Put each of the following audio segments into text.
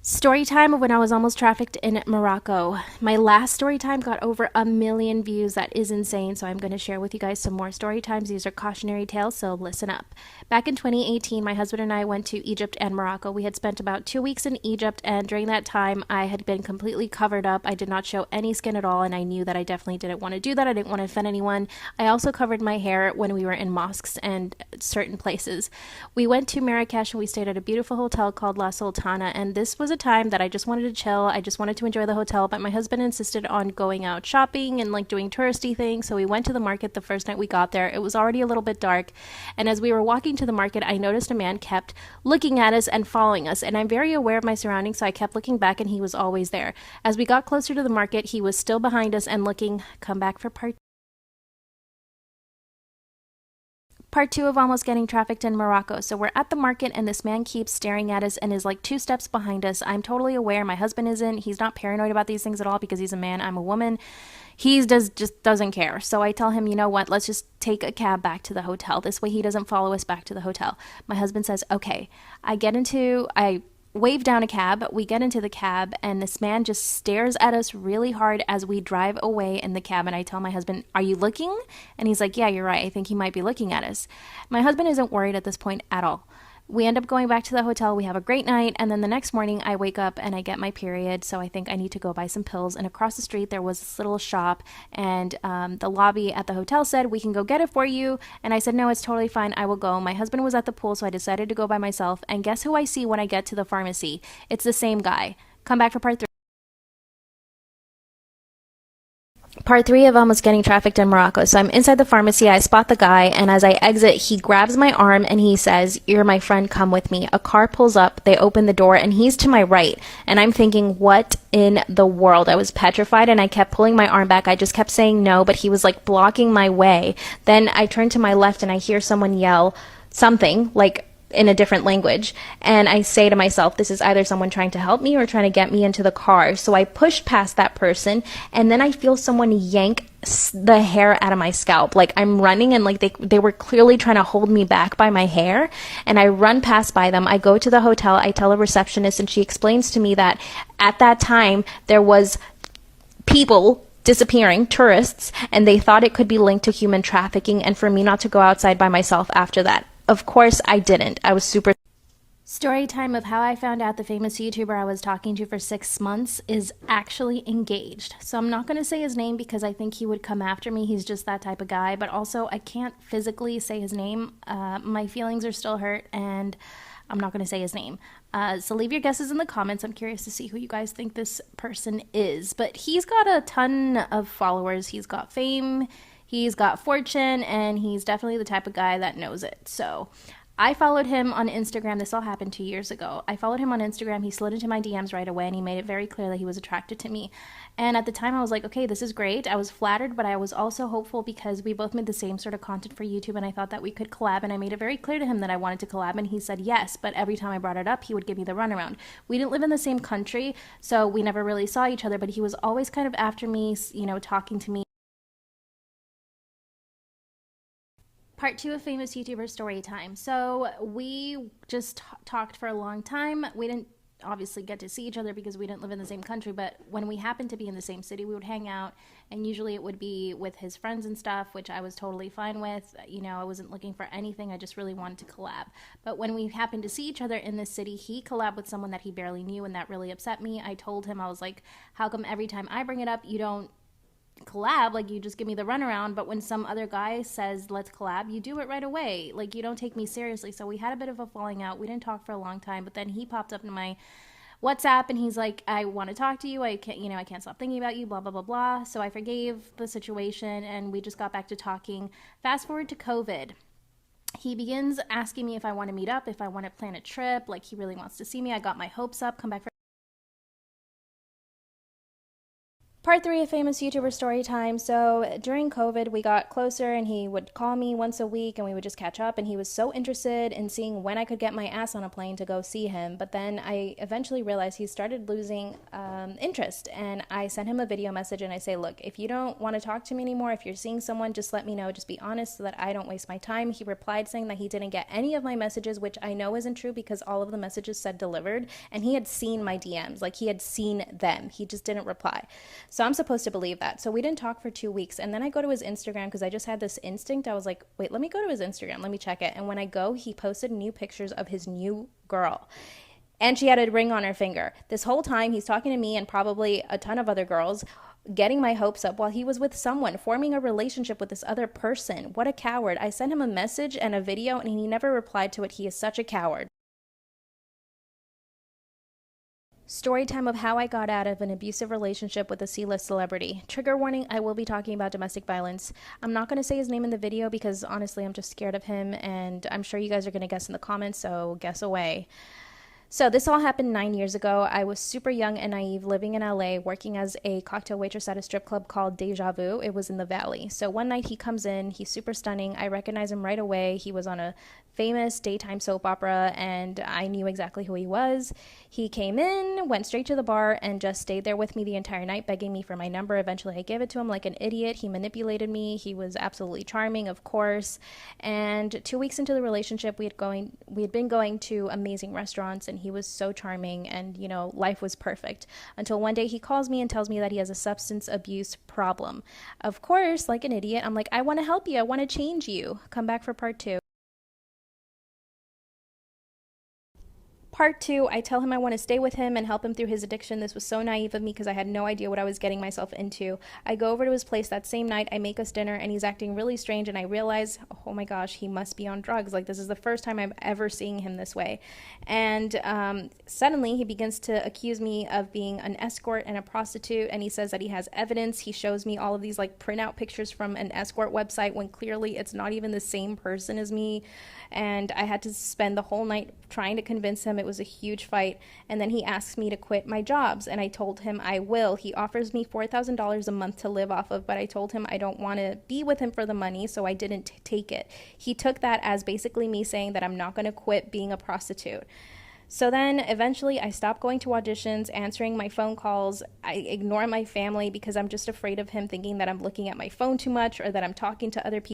Story time of when I was almost trafficked in Morocco. My last story time got over 1 million views. That is insane. So I'm going to share with you guys some more story times. These are cautionary tales, so listen up. Back in 2018, my husband and I went to Egypt and Morocco. We had spent about 2 weeks in Egypt, and during that time, I had been completely covered up. I did not show any skin at all, and I knew that I definitely didn't want to do that. I didn't want to offend anyone. I also covered my hair when we were in mosques and certain places. We went to Marrakesh and we stayed at a beautiful hotel called La Sultana, and this was a time that I just wanted to chill. I just wanted to enjoy the hotel, but my husband insisted on going out shopping and like doing touristy things. So we went to the market the first night we got there. It was already a little bit dark, and as we were walking to the market, I noticed a man kept looking at us and following us. And I'm very aware of my surroundings, so I kept looking back, and he was always there. As we got closer to the market, he was still behind us and looking. Come back for part two of almost getting trafficked in Morocco. So we're at the market and this man keeps staring at us and is like 2 steps behind us. I'm totally aware. My husband isn't. He's not paranoid about these things at all because he's a man. I'm a woman. He just doesn't care. So I tell him, you know what? Let's just take a cab back to the hotel. This way he doesn't follow us back to the hotel. My husband says, okay. I wave down a cab. We get into the cab, and this man just stares at us really hard as we drive away in the cab. And I tell my husband, are you looking? And he's like, yeah, you're right. I think he might be looking at us. My husband isn't worried at this point at all. We end up going back to the hotel. We have a great night. And then the next morning, I wake up and I get my period. So I think I need to go buy some pills. And across the street, there was this little shop. And the lobby at the hotel said, we can go get it for you. And I said, no, it's totally fine. I will go. My husband was at the pool, so I decided to go by myself. And guess who I see when I get to the pharmacy? It's the same guy. Come back for part three. Part three of almost getting trafficked in Morocco. So I'm inside the pharmacy. I spot the guy, and as I exit, he grabs my arm and he says, "You're my friend. Come with me." A car pulls up. They open the door, and he's to my right. And I'm thinking, what in the world? I was petrified, and I kept pulling my arm back. I just kept saying no, but he was like blocking my way. Then I turn to my left, and I hear someone yell something like in a different language, and I say to myself, this is either someone trying to help me or trying to get me into the car. So I push past that person, and then I feel someone yank the hair out of my scalp. Like I'm running, and like they were clearly trying to hold me back by my hair, and I run past by them. I go to the hotel. I tell a receptionist, and she explains to me that at that time there was people disappearing, tourists, and they thought it could be linked to human trafficking, and for me not to go outside by myself after that. Of course I didn't. I was super. Story time of how I found out the famous YouTuber I was talking to for 6 months is actually engaged. So I'm not going to say his name because I think he would come after me. He's just that type of guy. But also, I can't physically say his name. My feelings are still hurt, and I'm not going to say his name. So leave your guesses in the comments. I'm curious to see who you guys think this person is. But he's got a ton of followers. He's got fame. He's got fortune, and he's definitely the type of guy that knows it. So I followed him on Instagram. This all happened 2 years ago. I followed him on Instagram. He slid into my DMs right away, and he made it very clear that he was attracted to me. And at the time, I was like, okay, this is great. I was flattered, but I was also hopeful because we both made the same sort of content for YouTube, and I thought that we could collab. And I made it very clear to him that I wanted to collab, and he said yes. But every time I brought it up, he would give me the runaround. We didn't live in the same country, so we never really saw each other, but he was always kind of after me, talking to me. Part two of famous YouTuber story time. So we just talked for a long time. We didn't obviously get to see each other because we didn't live in the same country, but when we happened to be in the same city, we would hang out, and usually it would be with his friends and stuff, which I was totally fine with. I wasn't looking for anything. I just really wanted to collab. But when we happened to see each other in this city, he collabed with someone that he barely knew, and that really upset me. I told him, I was like, how come every time I bring it up, you don't collab? Like, you just give me the runaround, but when some other guy says let's collab, you do it right away. Like, you don't take me seriously. So we had a bit of a falling out. We didn't talk for a long time, but then he popped up in my WhatsApp, and he's like, I want to talk to you. I can't stop thinking about you, blah blah blah blah. So I forgave the situation, and we just got back to talking. Fast forward to COVID. He begins asking me if I want to meet up, if I want to plan a trip. Like, he really wants to see me. I got my hopes up. Come back for Part three of famous YouTuber story time. So during COVID, we got closer and he would call me once a week and we would just catch up. And he was so interested in seeing when I could get my ass on a plane to go see him. But then I eventually realized he started losing interest. And I sent him a video message and I say, look, if you don't want to talk to me anymore, if you're seeing someone, just let me know. Just be honest so that I don't waste my time. He replied saying that he didn't get any of my messages, which I know isn't true because all of the messages said delivered. And he had seen my DMs, like he had seen them. He just didn't reply. So I'm supposed to believe that. So we didn't talk for 2 weeks. And then I go to his Instagram because I just had this instinct. I was like, wait, let me go to his Instagram. Let me check it. And when I go, he posted new pictures of his new girl. And she had a ring on her finger. This whole time, he's talking to me and probably a ton of other girls, getting my hopes up while he was with someone, forming a relationship with this other person. What a coward. I sent him a message and a video, and he never replied to it. He is such a coward. Story time of how I got out of an abusive relationship with a C-list celebrity. Trigger warning, I will be talking about domestic violence. I'm not going to say his name in the video because honestly I'm just scared of him, and I'm sure you guys are going to guess in the comments, so guess away. So this all happened 9 years ago. I was super young and naive, living in LA, working as a cocktail waitress at a strip club called Deja Vu. It was in the Valley. So one night he comes in, he's super stunning. I recognize him right away. He was on a famous daytime soap opera and I knew exactly who he was. He came in, went straight to the bar and just stayed there with me the entire night, begging me for my number. Eventually I gave it to him like an idiot. He manipulated me. He was absolutely charming, of course. And 2 weeks into the relationship, we had been going to amazing restaurants and he was so charming and, you know, life was perfect. Until one day he calls me and tells me that he has a substance abuse problem. Of course, like an idiot, I'm like, I want to help you. I want to change you. Come back for part two. Part two, I tell him I want to stay with him and help him through his addiction. This was so naive of me because I had no idea what I was getting myself into. I go over to his place that same night. I make us dinner and he's acting really strange and I realize, oh my gosh, he must be on drugs. Like this is the first time I've ever seen him this way. And suddenly he begins to accuse me of being an escort and a prostitute, and he says that he has evidence. He shows me all of these like printout pictures from an escort website when clearly it's not even the same person as me. And I had to spend the whole night trying to convince him. It was a huge fight. And then he asks me to quit my jobs and I told him I will. He offers me $4,000 a month to live off of, but I told him I don't want to be with him for the money, so I didn't take it. He took that as basically me saying that I'm not going to quit being a prostitute. So then eventually I stopped going to auditions, answering my phone calls. I ignore my family because I'm just afraid of him thinking that I'm looking at my phone too much or that I'm talking to other people.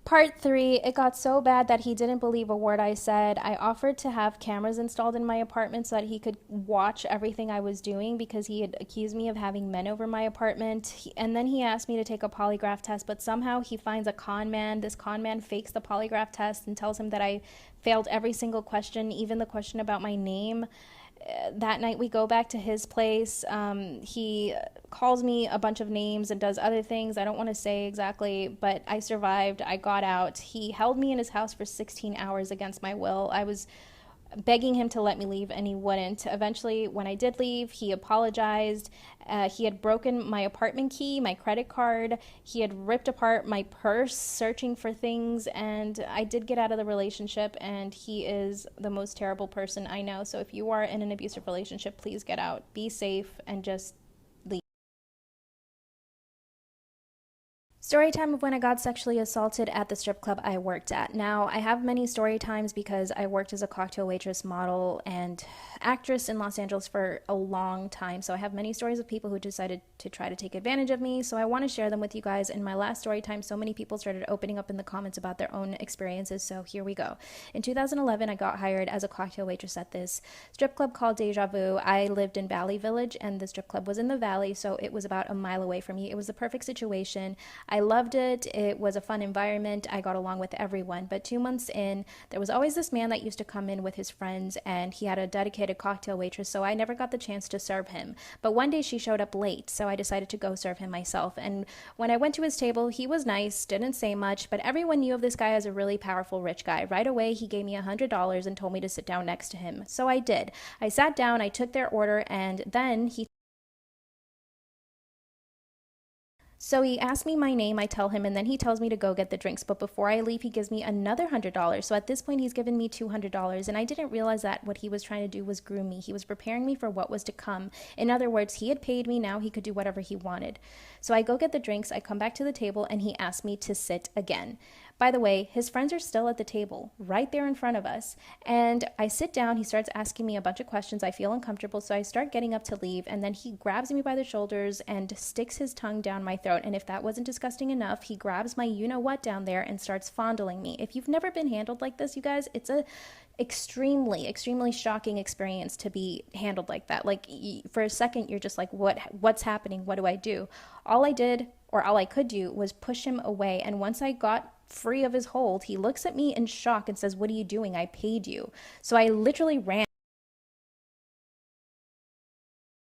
Part three, it got so bad that he didn't believe a word I said. I offered to have cameras installed in my apartment so that he could watch everything I was doing because he had accused me of having men over my apartment. And then he asked me to take a polygraph test, but somehow he finds a con man. This con man fakes the polygraph test and tells him that I failed every single question, even the question about my name. That night we go back to his place. He calls me a bunch of names and does other things I don't want to say exactly, but I survived. I got out. He held me in his house for 16 hours against my will. I was begging him to let me leave and he wouldn't. Eventually, when I did leave, he apologized. He had broken my apartment key, my credit card. He had ripped apart my purse searching for things, and I did get out of the relationship, and he is the most terrible person I know. So if you are in an abusive relationship, please get out. Be safe and just leave. Story time of when I got sexually assaulted at the strip club I worked at. Now, I have many story times because I worked as a cocktail waitress, model, and actress in Los Angeles for a long time. So I have many stories of people who decided to try to take advantage of me. So I want to share them with you guys. In my last story time, so many people started opening up in the comments about their own experiences. So here we go. In 2011, I got hired as a cocktail waitress at this strip club called Deja Vu. I lived in Valley Village and the strip club was in the Valley. So it was about a mile away from me. It was the perfect situation. I loved it. It was a fun environment. I got along with everyone. But 2 months in, there was always this man that used to come in with his friends, and he had a dedicated cocktail waitress, so I never got the chance to serve him. But one day she showed up late, so I decided to go serve him myself. And when I went to his table, he was nice, didn't say much, but everyone knew of this guy as a really powerful rich guy. Right away, he gave me $100 and told me to sit down next to him. So I did. I sat down, I took their order, and then he So he asked me my name, I tell him, and then he tells me to go get the drinks. But before I leave, he gives me another $100. So at this point, he's given me $200. And I didn't realize that what he was trying to do was groom me. He was preparing me for what was to come. In other words, he had paid me, now he could do whatever he wanted. So I go get the drinks, I come back to the table, and he asked me to sit again. By the way, his friends are still at the table, right there in front of us. And I sit down, he starts asking me a bunch of questions. I feel uncomfortable, so I start getting up to leave. And then he grabs me by the shoulders and sticks his tongue down my throat. And if that wasn't disgusting enough, he grabs my you-know-what down there and starts fondling me. If you've never been handled like this, you guys, it's a extremely shocking experience to be handled like that. Like, for a second, you're just like, what's happening? What do I do? All I did, or all I could do, was push him away. And once I got free of his hold, he looks at me in shock and says, "What are you doing? I paid you." So I literally ran.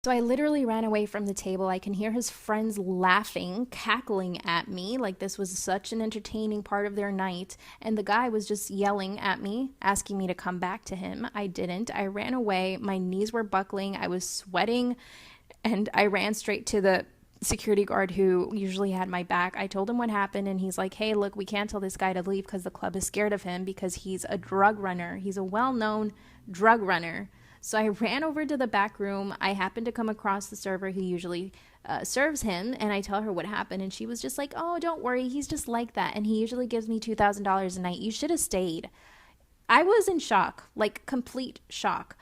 So I literally ran away from the table. I can hear his friends laughing, cackling at me like this was such an entertaining part of their night. And the guy was just yelling at me, asking me to come back to him. I didn't. I ran away. My knees were buckling. I was sweating. And I ran straight to the security guard who usually had my back. I told him what happened, and he's like, "Hey, look, we can't tell this guy to leave because the club is scared of him because he's a drug runner. He's a well-known drug runner." So I ran over to the back room. I happened to come across the server who usually serves him, and I tell her what happened, and she was just like, "Oh, don't worry, he's just like that, and he usually gives me $2,000 a night. You should have stayed." I was in shock, like complete shock.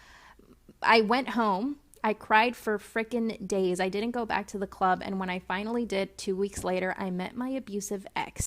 I went home. I cried for frickin' days. I didn't go back to the club, and when I finally did, 2 weeks later, I met my abusive ex.